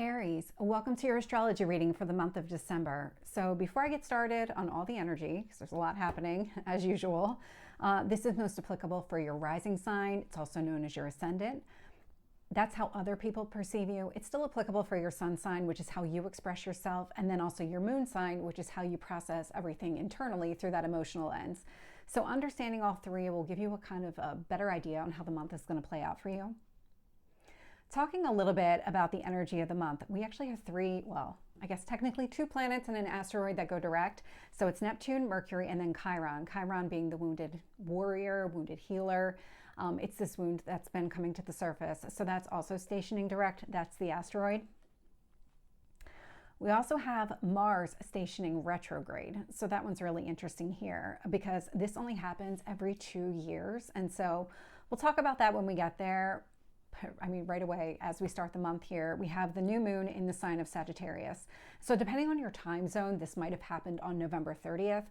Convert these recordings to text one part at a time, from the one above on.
Aries, welcome to your astrology reading for the month of December. So before I get started on all the energy, because there's a lot happening as usual, this is most applicable for your rising sign. It's also known as your ascendant. That's how other people perceive you. It's still applicable for your sun sign, which is how you express yourself, and then also your moon sign, which is how you process everything internally through that emotional lens. So understanding all three will give you a kind of a better idea on how the month is going to play out for you. Talking a little bit about the energy of the month, we actually have three, well, I guess technically two planets and an asteroid that go direct. So it's Neptune, Mercury, and then Chiron. Chiron being the wounded warrior, wounded healer. It's this wound that's been coming to the surface. So that's also stationing direct. That's the asteroid. We also have Mars stationing retrograde. So that one's really interesting here because this only happens every 2 years. And so we'll talk about that when we get there. I mean, right away, as we start the month here, we have the new moon in the sign of Sagittarius. So depending on your time zone, this might have happened on November 30th.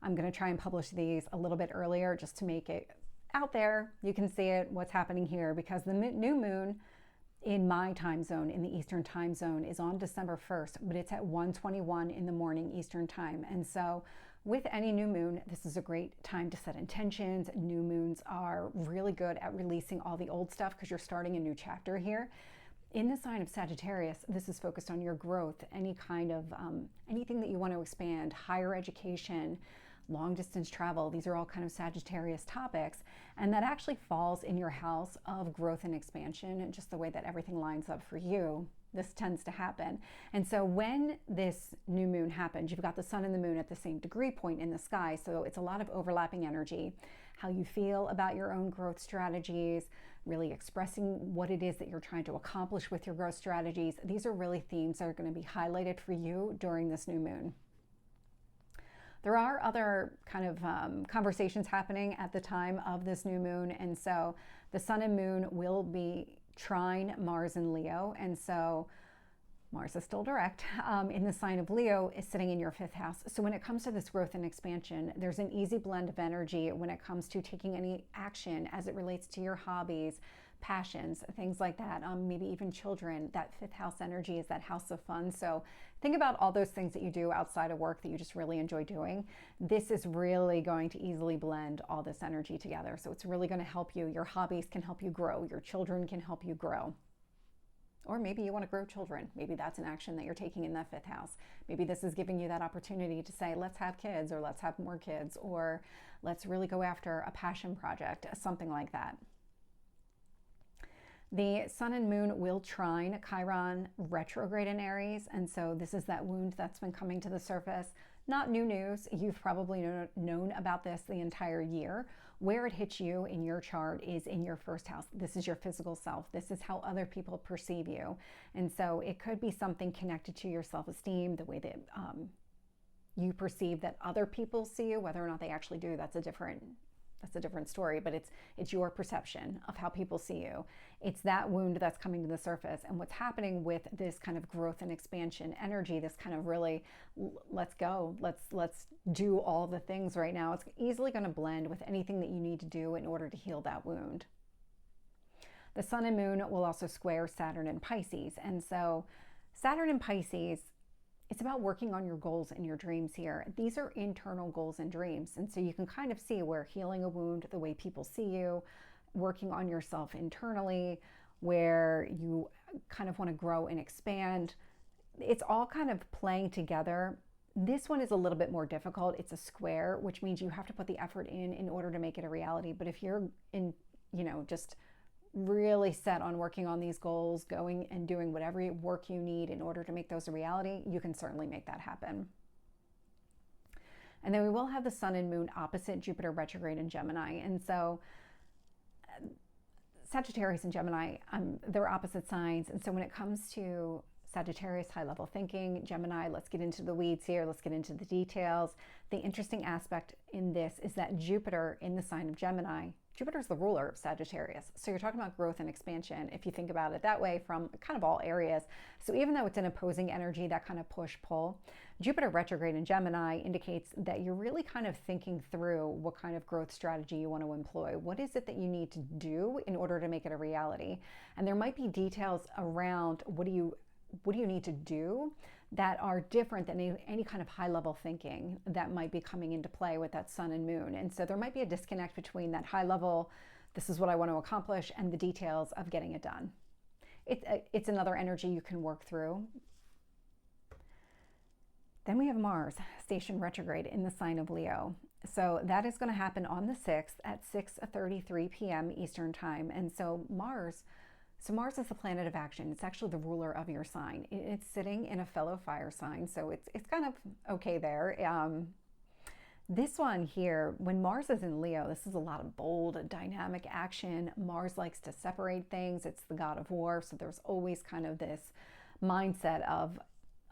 I'm going to try and publish these a little bit earlier just to make it out there. You can see it, what's happening here, because the new moon in my time zone, in the Eastern time zone, is on December 1st, but it's at 1:21 in the morning Eastern time. And so with any new moon, this is a great time to set intentions. New moons are really good at releasing all the old stuff because you're starting a new chapter here. In the sign of Sagittarius, this is focused on your growth, any kind of anything that you want to expand, higher education, long distance travel. These are all kind of Sagittarius topics, and that actually falls in your house of growth and expansion, and just the way that everything lines up for you. This tends to happen. And so when this new moon happens, you've got the sun and the moon at the same degree point in the sky. So it's a lot of overlapping energy, how you feel about your own growth strategies, really expressing what it is that you're trying to accomplish with your growth strategies. These are really themes that are going to be highlighted for you during this new moon. There are other kind of conversations happening at the time of this new moon. And so the sun and moon will be trine Mars and Leo. And so Mars is still direct in the sign of Leo, is sitting in your 5th house. So when it comes to this growth and expansion, there's an easy blend of energy when it comes to taking any action as it relates to your hobbies, passions, things like that, maybe even children. That 5th house energy is that house of fun. So think about all those things that you do outside of work that you just really enjoy doing. This is really going to easily blend all this energy together. So it's really going to help you. Your hobbies can help you grow. Your children can help you grow. Or maybe you want to grow children. Maybe that's an action that you're taking in that 5th house. Maybe this is giving you that opportunity to say, let's have kids, or let's have more kids, or let's really go after a passion project, something like that. The sun and moon will trine Chiron retrograde in Aries. And so this is that wound that's been coming to the surface. Not new news. You've probably known about this the entire year. Where it hits you in your chart is in your 1st house. This is your physical self. This is how other people perceive you. And so it could be something connected to your self-esteem, the way that you perceive that other people see you. Whether or not they actually do, that's a different story, but it's your perception of how people see you. It's that wound that's coming to the surface. And what's happening with this kind of growth and expansion energy, this kind of really, let's go, let's do all the things right now. It's easily going to blend with anything that you need to do in order to heal that wound. The sun and moon will also square Saturn and Pisces. And so Saturn and Pisces, it's about working on your goals and your dreams here. These are internal goals and dreams. And so you can kind of see where healing a wound, the way people see you, working on yourself internally, where you kind of want to grow and expand. It's all kind of playing together. This one is a little bit more difficult. It's a square, which means you have to put the effort in order to make it a reality. But if you're in, just really set on working on these goals, going and doing whatever work you need in order to make those a reality, you can certainly make that happen. And then we will have the sun and moon opposite Jupiter retrograde in Gemini. And so Sagittarius and Gemini, they're opposite signs. And so when it comes to Sagittarius, high level thinking, Gemini, let's get into the weeds here. Let's get into the details. The interesting aspect in this is that Jupiter in the sign of Gemini, Jupiter's the ruler of Sagittarius. So you're talking about growth and expansion, if you think about it that way, from kind of all areas. So even though it's an opposing energy, that kind of push-pull, Jupiter retrograde in Gemini indicates that you're really kind of thinking through what kind of growth strategy you want to employ. What is it that you need to do in order to make it a reality? And there might be details around what do you what do you need to do that are different than any kind of high level thinking that might be coming into play with that sun and moon. And so there might be a disconnect between that high level, this is what I want to accomplish, and the details of getting it done. It's another energy you can work through. Then we have Mars station retrograde in the sign of Leo. So that is going to happen on the 6th at 6:33 p.m. Eastern time. And so Mars is the planet of action. It's actually the ruler of your sign. It's sitting in a fellow fire sign, so it's kind of okay there. This one here, when Mars is in Leo, this is a lot of bold, dynamic action. Mars likes to separate things. It's the god of war, so there's always kind of this mindset of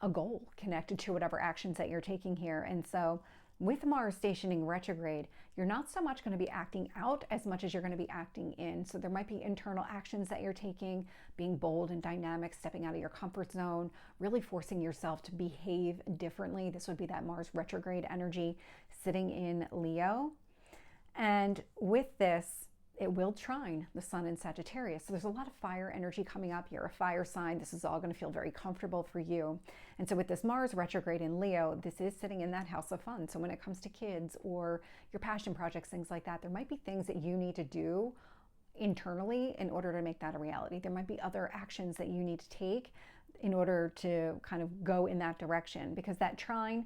a goal connected to whatever actions that you're taking here. And so with Mars stationing retrograde, you're not so much going to be acting out as much as you're going to be acting in. So there might be internal actions that you're taking, being bold and dynamic, stepping out of your comfort zone, really forcing yourself to behave differently. This would be that Mars retrograde energy sitting in Leo. And with this, it will trine the sun in Sagittarius. So there's a lot of fire energy coming up. You're a fire sign. This is all going to feel very comfortable for you. And so with this Mars retrograde in Leo, this is sitting in that house of fun. So when it comes to kids or your passion projects, things like that, there might be things that you need to do internally in order to make that a reality. There might be other actions that you need to take in order to kind of go in that direction, because that trine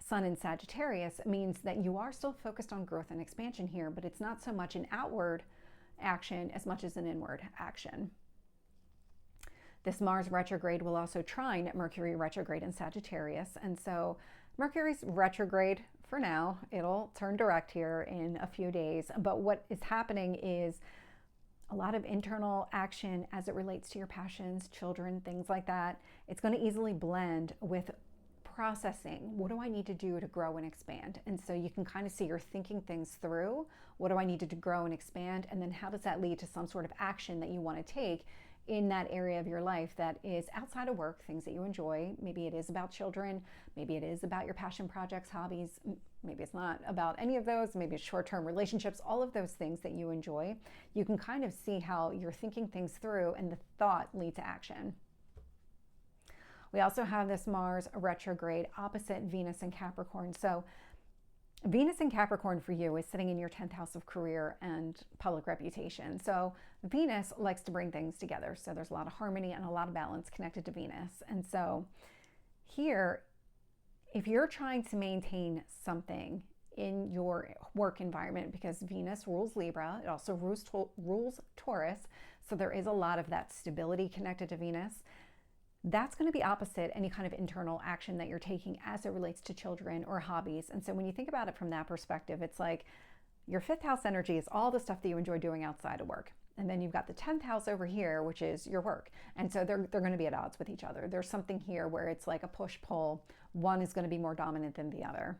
Sun in Sagittarius means that you are still focused on growth and expansion here, but it's not so much an outward action as much as an inward action. This Mars retrograde will also trine Mercury retrograde in Sagittarius. And so Mercury's retrograde for now. It'll turn direct here in a few days. But what is happening is a lot of internal action as it relates to your passions, children, things like that. It's going to easily blend with processing. What do I need to do to grow and expand? And so you can kind of see you're thinking things through. What do I need to do to grow and expand? And then how does that lead to some sort of action that you want to take in that area of your life that is outside of work, things that you enjoy? Maybe it is about children. Maybe it is about your passion projects, hobbies. Maybe it's not about any of those. Maybe it's short-term relationships, all of those things that you enjoy. You can kind of see how you're thinking things through and the thought lead to action. We also have this Mars retrograde opposite Venus in Capricorn. So Venus in Capricorn for you is sitting in your 10th house of career and public reputation. So Venus likes to bring things together. So there's a lot of harmony and a lot of balance connected to Venus. And so here, if you're trying to maintain something in your work environment, because Venus rules Libra, it also rules Taurus. So there is a lot of that stability connected to Venus. That's going to be opposite any kind of internal action that you're taking as it relates to children or hobbies. And so when you think about it from that perspective, it's like your 5th house energy is all the stuff that you enjoy doing outside of work. And then you've got the 10th house over here, which is your work. And so they're going to be at odds with each other. There's something here where it's like a push-pull. One is going to be more dominant than the other.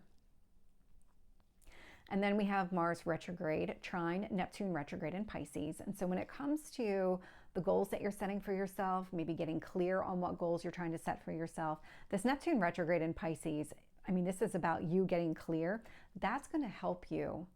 And then we have Mars retrograde, trine Neptune retrograde in Pisces. And so when it comes to the goals that you're setting for yourself, maybe getting clear on what goals you're trying to set for yourself, this Neptune retrograde in Pisces, I mean, this is about you getting clear. That's going to help you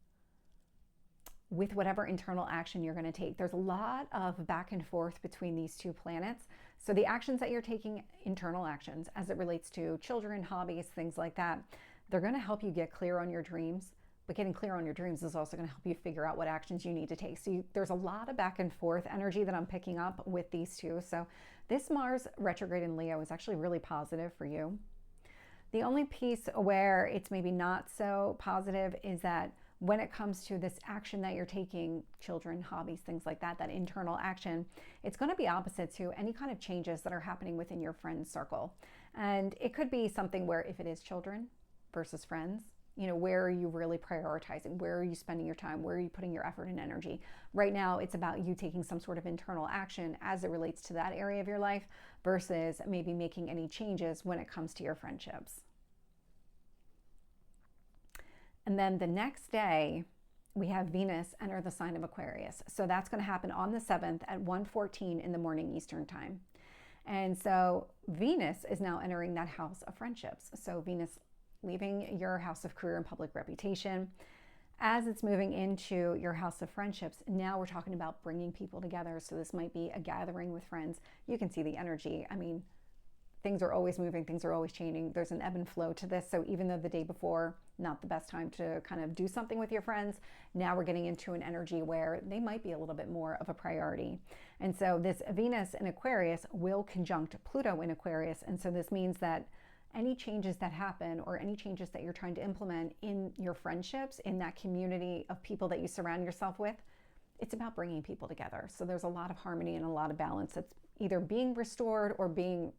with whatever internal action you're going to take. There's a lot of back and forth between these two planets. So the actions that you're taking, internal actions, as it relates to children, hobbies, things like that, they're going to help you get clear on your dreams. But getting clear on your dreams is also going to help you figure out what actions you need to take. So there's a lot of back and forth energy that I'm picking up with these two. So this Mars retrograde in Leo is actually really positive for you. The only piece where it's maybe not so positive is that when it comes to this action that you're taking, children, hobbies, things like that, that internal action, it's going to be opposite to any kind of changes that are happening within your friend circle. And it could be something where if it is children versus friends, you know, where are you really prioritizing? Where are you spending your time? Where are you putting your effort and energy? Right now, it's about you taking some sort of internal action as it relates to that area of your life versus maybe making any changes when it comes to your friendships. And then the next day, we have Venus enter the sign of Aquarius. So that's going to happen on the 7th at 1:14 in the morning Eastern time. And so Venus is now entering that house of friendships. So Venus leaving your house of career and public reputation. As it's moving into your house of friendships, now we're talking about bringing people together. So this might be a gathering with friends. You can see the energy. I mean, things are always moving, things are always changing. There's an ebb and flow to this. So even though the day before, not the best time to kind of do something with your friends, now we're getting into an energy where they might be a little bit more of a priority. And so this Venus in Aquarius will conjunct Pluto in Aquarius. And so this means that any changes that happen or any changes that you're trying to implement in your friendships, in that community of people that you surround yourself with, it's about bringing people together. So there's a lot of harmony and a lot of balance that's either being restored or being,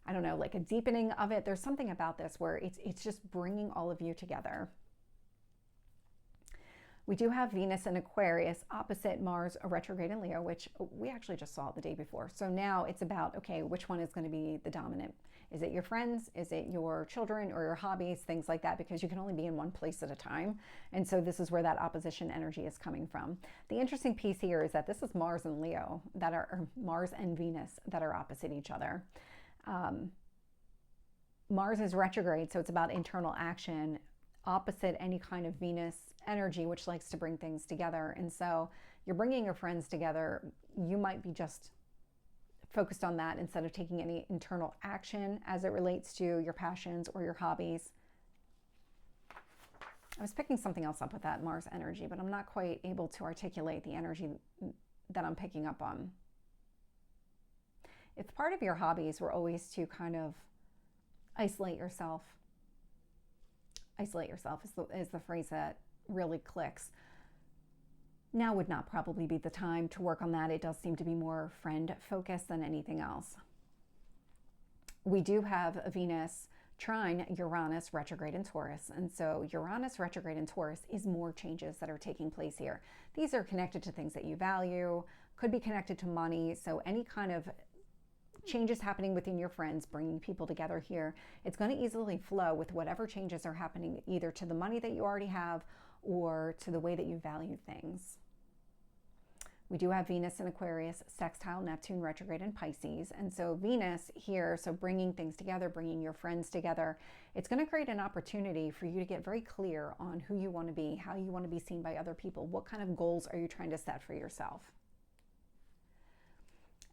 I don't know, like a deepening of it. There's something about this where it's just bringing all of you together. We do have Venus in Aquarius opposite Mars retrograde in Leo, which we actually just saw the day before. So now it's about, okay, which one is going to be the dominant? Is it your friends? Is it your children or your hobbies? Things like that, because you can only be in one place at a time. And so this is where that opposition energy is coming from. The interesting piece here is that this is Mars and Leo that are, or Mars and Venus that are opposite each other. Mars is retrograde, so it's about internal action, opposite any kind of Venus energy, which likes to bring things together. And so you're bringing your friends together. You might be just focused on that instead of taking any internal action as it relates to your passions or your hobbies. I was picking something else up with that Mars energy, but I'm not quite able to articulate the energy that I'm picking up on. If part of your hobbies were always to kind of isolate yourself is the phrase that really clicks. Now would not probably be the time to work on that. It does seem to be more friend focused than anything else. We do have a Venus trine Uranus retrograde in Taurus. And so Uranus retrograde in Taurus is more changes that are taking place here. These are connected to things that you value, could be connected to money. So any kind of changes happening within your friends, bringing people together here, it's going to easily flow with whatever changes are happening either to the money that you already have or to the way that you value things. We do have Venus in Aquarius, sextile Neptune retrograde in Pisces. And so Venus here, so bringing things together, bringing your friends together, it's going to create an opportunity for you to get very clear on who you want to be, how you want to be seen by other people, what kind of goals are you trying to set for yourself.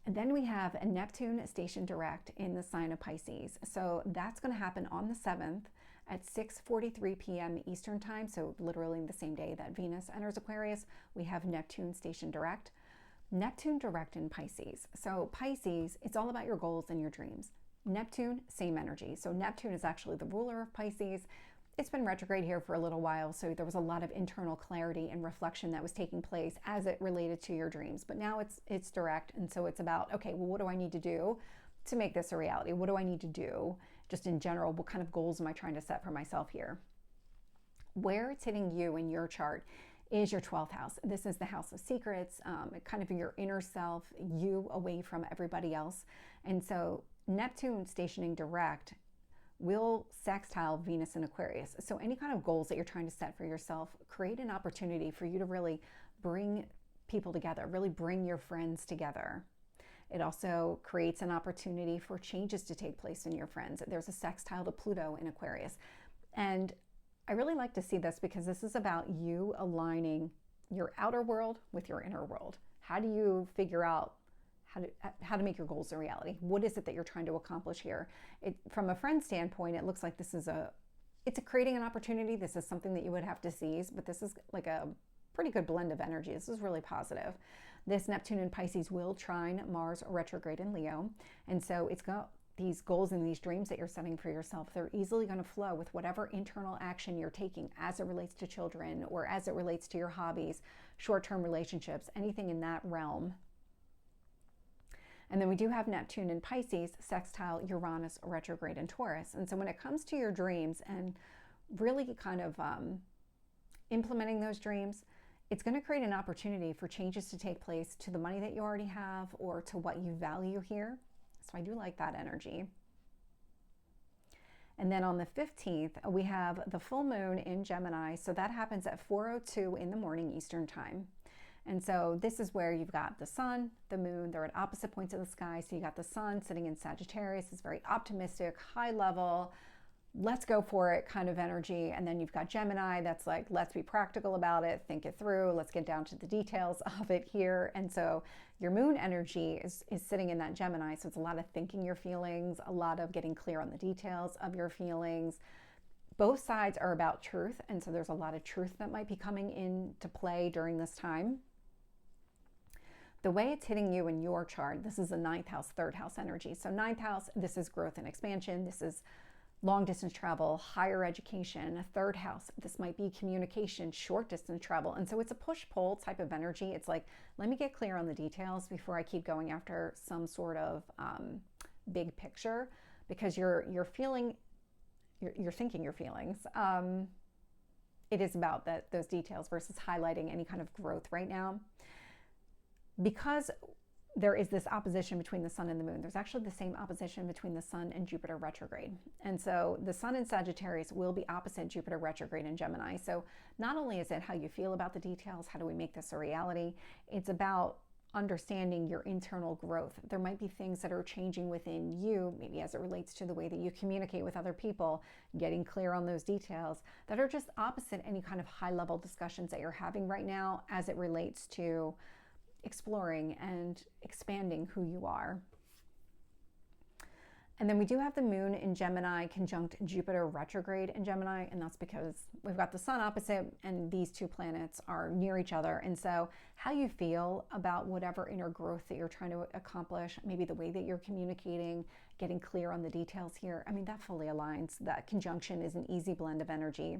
And then we have a Neptune station direct in the sign of Pisces. So that's going to happen on the 7th at 6:43 p.m. Eastern time. So literally the same day that Venus enters Aquarius, we have Neptune station direct. Neptune direct in Pisces. So Pisces, it's all about your goals and your dreams. Neptune, same energy. So Neptune is actually the ruler of Pisces. It's been retrograde here for a little while, so there was a lot of internal clarity and reflection that was taking place as it related to your dreams. But now it's direct, and so it's about, okay, well, what do I need to do to make this a reality? What do I need to do just in general? What kind of goals am I trying to set for myself here? Where it's hitting you in your chart is your 12th house. This is the house of secrets, kind of your inner self, you away from everybody else. And so Neptune stationing direct will sextile Venus in Aquarius. So any kind of goals that you're trying to set for yourself, create an opportunity for you to really bring people together, really bring your friends together. It also creates an opportunity for changes to take place in your friends. There's a sextile to Pluto in Aquarius. And I really like to see this because this is about you aligning your outer world with your inner world. How do you figure out how to make your goals a reality? What is it that you're trying to accomplish here? From a friend standpoint, it looks like this is it's creating an opportunity. This is something that you would have to seize, but this is like a pretty good blend of energy. This is really positive. This Neptune in Pisces will trine Mars retrograde in Leo. And so it's got these goals and these dreams that you're setting for yourself. They're easily going to flow with whatever internal action you're taking as it relates to children or as it relates to your hobbies, short-term relationships, anything in that realm. And then we do have Neptune in Pisces, sextile Uranus retrograde in Taurus. And so when it comes to your dreams and really kind of implementing those dreams, it's going to create an opportunity for changes to take place to the money that you already have or to what you value here. So I do like that energy. And then on the 15th, we have the full moon in Gemini. So that happens at 4:02 in the morning Eastern time. And so this is where you've got the sun, the moon, they're at opposite points of the sky. So you got the sun sitting in Sagittarius, is very optimistic, high level, let's go for it kind of energy. And then you've got Gemini that's like, let's be practical about it, think it through, let's get down to the details of it here. And so your moon energy is sitting in that Gemini. So it's a lot of thinking your feelings, a lot of getting clear on the details of your feelings. Both sides are about truth. And so there's a lot of truth that might be coming into play during this time. The way it's hitting you in your chart, this is the 9th house, 3rd house energy. So 9th house, this is growth and expansion. This is long distance travel, higher education. A 3rd house, this might be communication, short distance travel. And so it's a push-pull type of energy. It's like, let me get clear on the details before I keep going after some sort of big picture, because you're thinking your feelings. It is about those details versus highlighting any kind of growth right now. Because there is this opposition between the sun and the moon, there's actually the same opposition between the sun and Jupiter retrograde. And so the sun in Sagittarius will be opposite Jupiter retrograde in Gemini. So not only is it how you feel about the details, how do we make this a reality, it's about understanding your internal growth. There might be things that are changing within you, maybe as it relates to the way that you communicate with other people, getting clear on those details that are just opposite any kind of high-level discussions that you're having right now as it relates to exploring and expanding who you are. And then we do have the moon in Gemini conjunct Jupiter retrograde in Gemini, and that's because we've got the sun opposite and these two planets are near each other. And so how you feel about whatever inner growth that you're trying to accomplish, maybe the way that you're communicating, getting clear on the details here, I mean, that fully aligns. That conjunction is an easy blend of energy.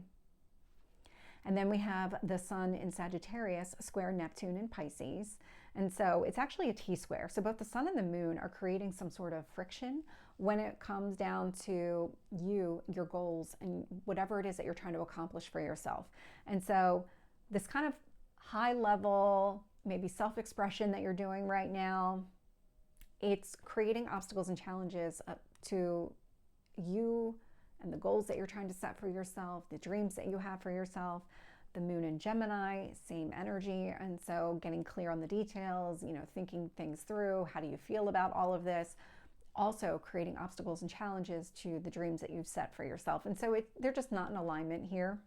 And then we have the sun in Sagittarius square Neptune in Pisces. And so it's actually a T-square. So both the sun and the moon are creating some sort of friction when it comes down to you, your goals, and whatever it is that you're trying to accomplish for yourself. And so this kind of high level, maybe self-expression that you're doing right now, it's creating obstacles and challenges to you and the goals that you're trying to set for yourself, the dreams that you have for yourself. The moon in Gemini, same energy. And so getting clear on the details, thinking things through. How do you feel about all of this? Also creating obstacles and challenges to the dreams that you've set for yourself. And so they're just not in alignment here.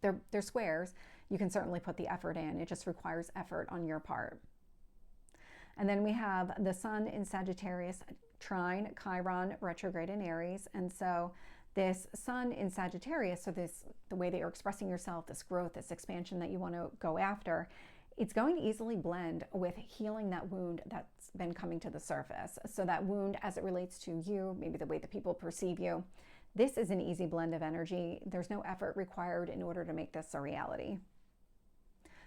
They're squares. You can certainly put the effort in. It just requires effort on your part. And then we have the sun in Sagittarius, trine Chiron retrograde in Aries. And so this sun in Sagittarius, so the way that you're expressing yourself, this growth, this expansion that you want to go after, it's going to easily blend with healing that wound that's been coming to the surface. So that wound as it relates to you, maybe the way that people perceive you, this is an easy blend of energy. There's no effort required in order to make this a reality.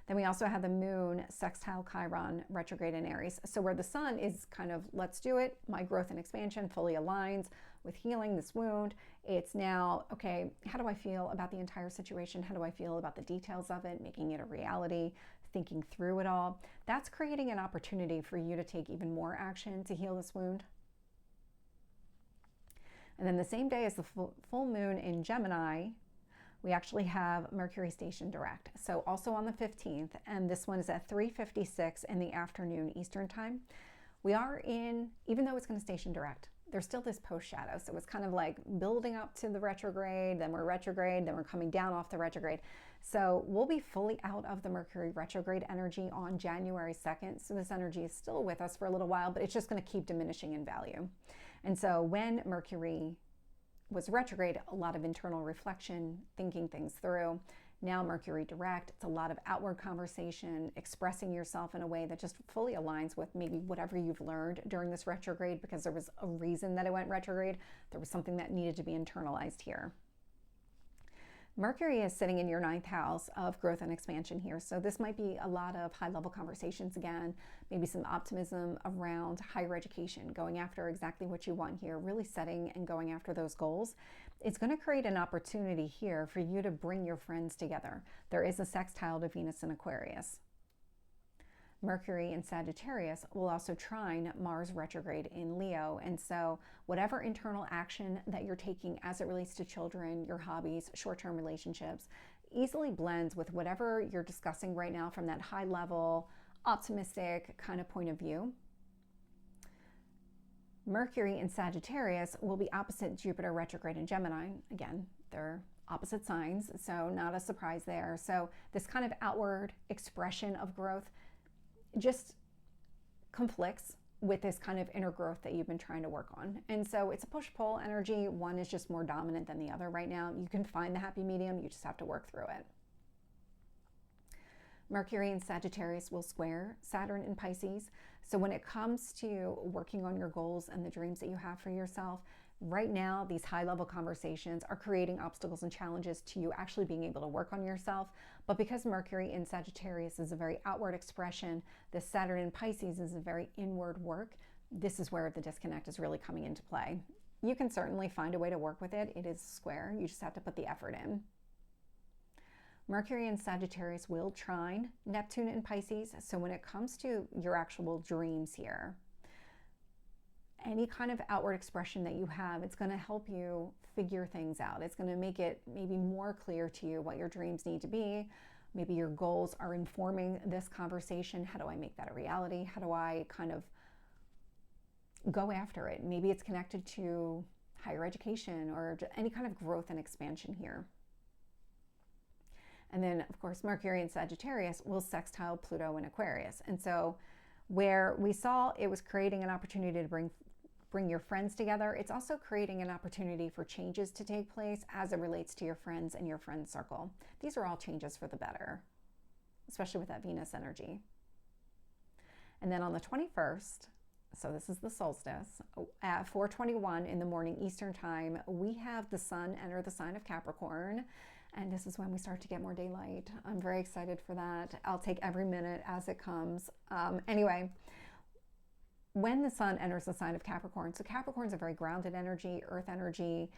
Then we also have the moon sextile Chiron retrograde in Aries. So where the sun is kind of, let's do it, my growth and expansion fully aligns with healing this wound. It's now, okay, how do I feel about the entire situation? How do I feel about the details of it, making it a reality, thinking through it all? That's creating an opportunity for you to take even more action to heal this wound. And then the same day as the full moon in Gemini, we actually have Mercury station direct. So also on the 15th, and this one is at 3:56 in the afternoon Eastern time. We are in, even though it's going to station direct, there's still this post shadow. So it's kind of like building up to the retrograde, then we're retrograde, then we're coming down off the retrograde. So we'll be fully out of the Mercury retrograde energy on January 2nd. So this energy is still with us for a little while, but it's just going to keep diminishing in value. And so when Mercury was retrograde, a lot of internal reflection, thinking things through. Now Mercury direct, it's a lot of outward conversation, expressing yourself in a way that just fully aligns with maybe whatever you've learned during this retrograde, because there was a reason that it went retrograde. There was something that needed to be internalized here. Mercury is sitting in your 9th house of growth and expansion here. So this might be a lot of high-level conversations again, maybe some optimism around higher education, going after exactly what you want here, really setting and going after those goals. It's going to create an opportunity here for you to bring your friends together. There is a sextile to Venus in Aquarius. Mercury in Sagittarius will also trine Mars retrograde in Leo. And so whatever internal action that you're taking as it relates to children, your hobbies, short-term relationships, easily blends with whatever you're discussing right now from that high level, optimistic kind of point of view. Mercury in Sagittarius will be opposite Jupiter retrograde in Gemini. Again, they're opposite signs, so not a surprise there. So this kind of outward expression of growth just conflicts with this kind of inner growth that you've been trying to work on. And so it's a push-pull energy. One is just more dominant than the other right now. You can find the happy medium, you just have to work through it. Mercury in Sagittarius will square Saturn in Pisces. So when it comes to working on your goals and the dreams that you have for yourself, right now, these high-level conversations are creating obstacles and challenges to you actually being able to work on yourself. But because Mercury in Sagittarius is a very outward expression, the Saturn in Pisces is a very inward work. This is where the disconnect is really coming into play. You can certainly find a way to work with it. It is square. You just have to put the effort in. Mercury in Sagittarius will trine Neptune in Pisces. So when it comes to your actual dreams here, any kind of outward expression that you have, it's going to help you figure things out. It's going to make it maybe more clear to you what your dreams need to be. Maybe your goals are informing this conversation. How do I make that a reality? How do I kind of go after it? Maybe it's connected to higher education or any kind of growth and expansion here. And then, of course, Mercury in Sagittarius will sextile Pluto in Aquarius. And so where we saw it was creating an opportunity to bring your friends together, it's also creating an opportunity for changes to take place as it relates to your friends and your friend circle. These are all changes for the better, especially with that Venus energy. And then on the 21st, so this is the solstice, at 4:21 in the morning Eastern time, we have the sun enter the sign of Capricorn. And this is when we start to get more daylight. I'm very excited for that. I'll take every minute as it comes. Anyway, when the sun enters the sign of Capricorn, so Capricorn's a very grounded energy, earth energy,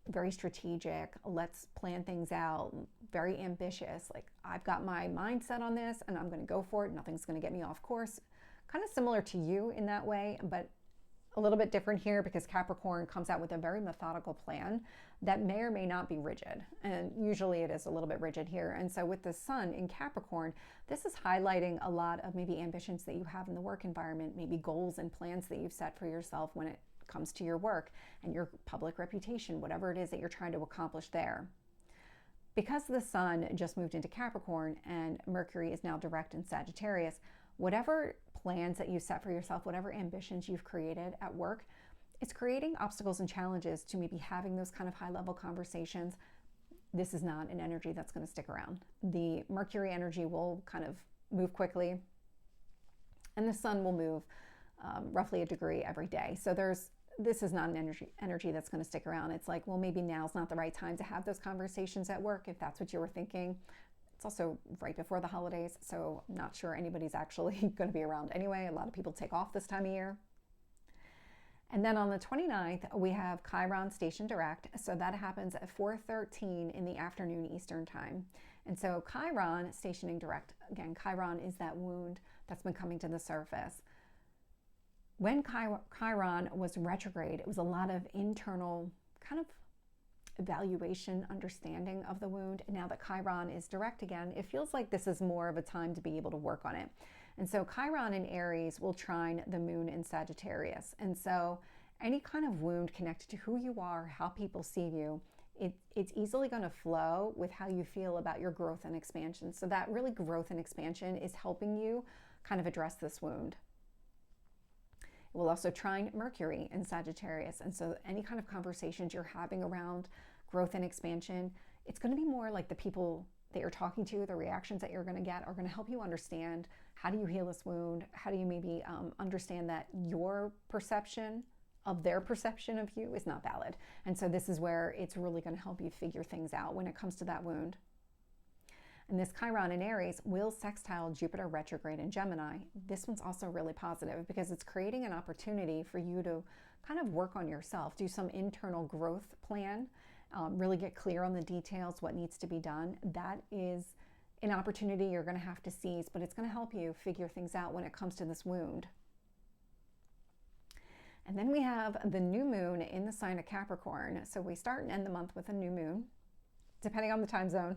very strategic, let's plan things out, very ambitious. Like, I've got my mindset on this and I'm going to go for it. Nothing's going to get me off course. Kind of similar to you in that way, but a little bit different here because Capricorn comes out with a very methodical plan that may or may not be rigid. And usually it is a little bit rigid here. And so with the sun in Capricorn, this is highlighting a lot of maybe ambitions that you have in the work environment, maybe goals and plans that you've set for yourself when it comes to your work and your public reputation, whatever it is that you're trying to accomplish there. Because the sun just moved into Capricorn and Mercury is now direct in Sagittarius, whatever plans that you set for yourself, whatever ambitions you've created at work, it's creating obstacles and challenges to maybe having those kind of high-level conversations. This is not an energy that's going to stick around. The Mercury energy will kind of move quickly, and the sun will move roughly a degree every day. So this is not an energy that's going to stick around. It's like, well, maybe now's not the right time to have those conversations at work, if that's what you were thinking. It's also right before the holidays, so I'm not sure anybody's actually going to be around anyway. A lot of people take off this time of year. And then on the 29th, we have Chiron station direct. So that happens at 4:13 in the afternoon Eastern time. And so Chiron stationing direct, again, Chiron is that wound that's been coming to the surface. When Chiron was retrograde, it was a lot of internal kind of evaluation, understanding of the wound. And now that Chiron is direct again, it feels like this is more of a time to be able to work on it. And so Chiron in Aries will trine the moon in Sagittarius. And so any kind of wound connected to who you are, how people see you, it's easily going to flow with how you feel about your growth and expansion. So that really growth and expansion is helping you kind of address this wound. It will also trine Mercury in Sagittarius. And so any kind of conversations you're having around growth and expansion, it's going to be more like the people that you're talking to, the reactions that you're going to get are going to help you understand, how do you heal this wound? How do you maybe understand that your perception of their perception of you is not valid? And so this is where it's really going to help you figure things out when it comes to that wound. And this Chiron in Aries will sextile Jupiter retrograde in Gemini. This one's also really positive because it's creating an opportunity for you to kind of work on yourself, do some internal growth plan, really get clear on the details, what needs to be done. That is an opportunity you're going to have to seize, but it's going to help you figure things out when it comes to this wound. And then we have the new moon in the sign of Capricorn. So we start and end the month with a new moon, depending on the time zone.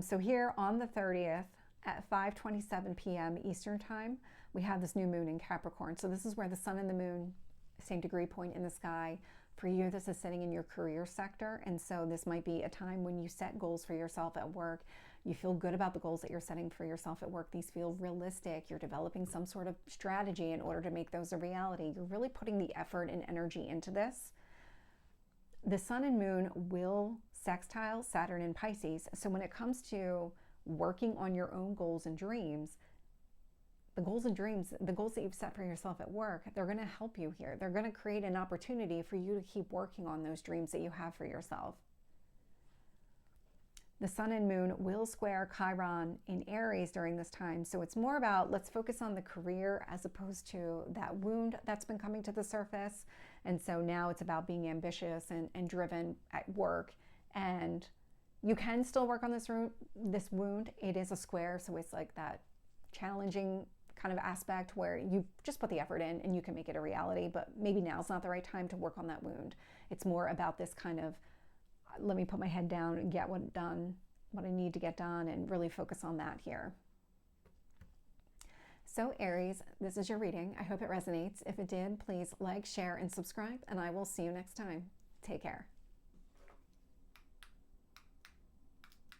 So here on the 30th at 5:27 p.m. Eastern time, we have this new moon in Capricorn. So this is where the sun and the moon same degree point in the sky. For you, this is sitting in your career sector. And so this might be a time when you set goals for yourself at work. You feel good about the goals that you're setting for yourself at work. These feel realistic. You're developing some sort of strategy in order to make those a reality. You're really putting the effort and energy into this. The sun and moon will sextile Saturn in Pisces. So when it comes to working on your own goals and dreams, the goals and dreams, the goals that you've set for yourself at work, they're going to help you here. They're going to create an opportunity for you to keep working on those dreams that you have for yourself. The sun and moon will square Chiron in Aries during this time. So it's more about, let's focus on the career as opposed to that wound that's been coming to the surface. And so now it's about being ambitious and driven at work. And you can still work on this wound. It is a square, so it's like that challenging kind of aspect where you just put the effort in and you can make it a reality, but maybe now's not the right time to work on that wound. It's more about this kind of, let me put my head down and get what I need to get done, and really focus on that here. So Aries, this is your reading. I hope it resonates. If it did, please like, share, and subscribe, and I will see you next time. Take care.